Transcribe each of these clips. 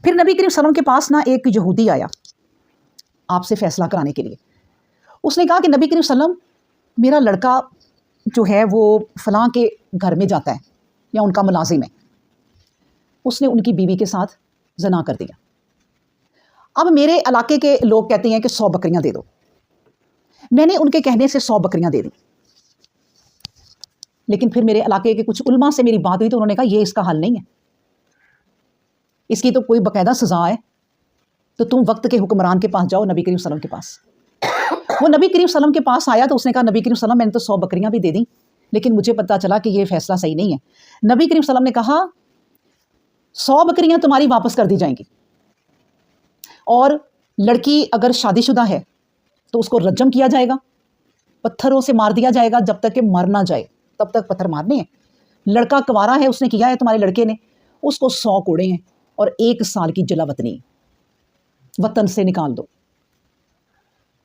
پھر نبی کریم صلی اللہ علیہ وسلم کے پاس نا ایک یہودی آیا آپ سے فیصلہ کرانے کے لیے. اس نے کہا کہ نبی کریم صلی اللہ علیہ وسلم میرا لڑکا جو ہے وہ فلاں کے گھر میں جاتا ہے یا ان کا ملازم ہے, اس نے ان کی بیوی کے ساتھ زنا کر دیا. اب میرے علاقے کے لوگ کہتے ہیں کہ 100 بکریاں دے دو. میں نے ان کے کہنے سے 100 بکریاں دے دی, لیکن پھر میرے علاقے کے کچھ علماء سے میری بات ہوئی تو انہوں نے کہا یہ اس کا حل نہیں ہے, اس کی تو کوئی باقاعدہ سزا ہے, تو تم وقت کے حکمران کے پاس جاؤ, نبی کریم صلی اللہ علیہ وسلم کے پاس. وہ نبی کریم صلی اللہ علیہ وسلم کے پاس آیا تو اس نے کہا نبی کریم صلی اللہ علیہ وسلم میں نے تو 100 بکریاں بھی دے دیں, لیکن مجھے پتہ چلا کہ یہ فیصلہ صحیح نہیں ہے. نبی کریم صلی اللہ علیہ وسلم نے کہا 100 بکریاں تمہاری واپس کر دی جائیں گی, اور لڑکی اگر شادی شدہ ہے تو اس کو رجم کیا جائے گا, پتھروں سے مار دیا جائے گا جب تک کہ مر نہ جائے, تب تک پتھر مارنے ہیں. لڑکا کنوارا ہے, اس نے کیا ہے تمہارے لڑکے نے, اس کو 100 کوڑے ہیں اور 1 سال کی جلا وطنی, وطن سے نکال دو.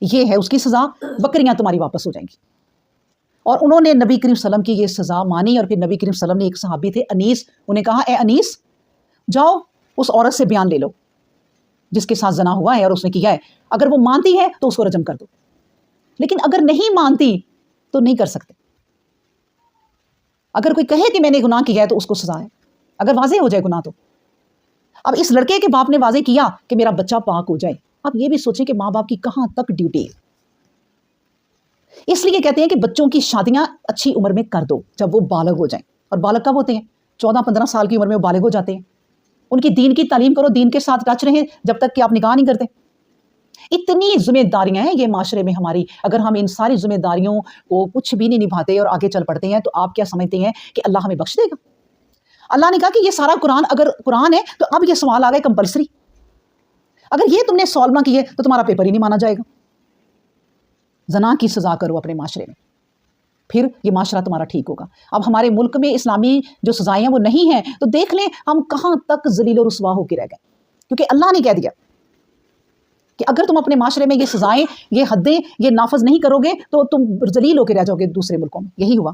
یہ ہے اس کی سزا, بکریاں تمہاری واپس ہو جائیں گی. اور انہوں نے نبی کریم صلی اللہ علیہ وسلم کی یہ سزا مانی. اور پھر نبی کریم صلی اللہ علیہ وسلم نے ایک صحابی تھے انیس, انہیں کہا اے انیس جاؤ اس عورت سے بیان لے لو جس کے ساتھ زنا ہوا ہے اور اس نے کیا ہے, اگر وہ مانتی ہے تو اس کو رجم کر دو, لیکن اگر نہیں مانتی تو نہیں کر سکتے. اگر کوئی کہے کہ میں نے گناہ کیا ہے تو اس کو سزا ہے, اگر واضح ہو جائے گناہ تو. اب اس لڑکے کے باپ نے واضح کیا کہ میرا بچہ پاک ہو جائے. اب یہ بھی سوچیں کہ ماں باپ کی کہاں تک ڈیوٹی ہے. اس لیے کہتے ہیں کہ بچوں کی شادیاں اچھی عمر میں کر دو جب وہ بالغ ہو جائیں. اور بالغ کب ہوتے ہیں؟ 14-15 سال کی عمر میں وہ بالغ ہو جاتے ہیں. ان کی دین کی تعلیم کرو, دین کے ساتھ ٹچ رہیں جب تک کہ آپ نکاح نہیں کرتے. اتنی ذمہ داریاں ہیں یہ معاشرے میں ہماری, اگر ہم ان ساری ذمہ داریوں کو کچھ بھی نہیں نبھاتے اور آگے چل پڑتے ہیں تو آپ کیا سمجھتے ہیں کہ اللہ ہمیں بخش دے گا؟ اللہ نے کہا کہ یہ سارا قرآن اگر قرآن ہے تو اب یہ سوال آ گئے کمپلسری. اگر یہ تم نے سالو نہ کیے تو تمہارا پیپر ہی نہیں مانا جائے گا. زنا کی سزا کرو اپنے معاشرے میں, پھر یہ معاشرہ تمہارا ٹھیک ہوگا. اب ہمارے ملک میں اسلامی جو سزائیں ہیں وہ نہیں ہیں, تو دیکھ لیں ہم کہاں تک ذلیل و رسوا ہو کے رہ گئے. کیونکہ اللہ نے کہہ دیا کہ اگر تم اپنے معاشرے میں یہ سزائیں, یہ حدیں یہ نافذ نہیں کرو گے تو تم ذلیل ہو کے رہ جاؤ گے دوسرے ملکوں میں. یہی ہوا.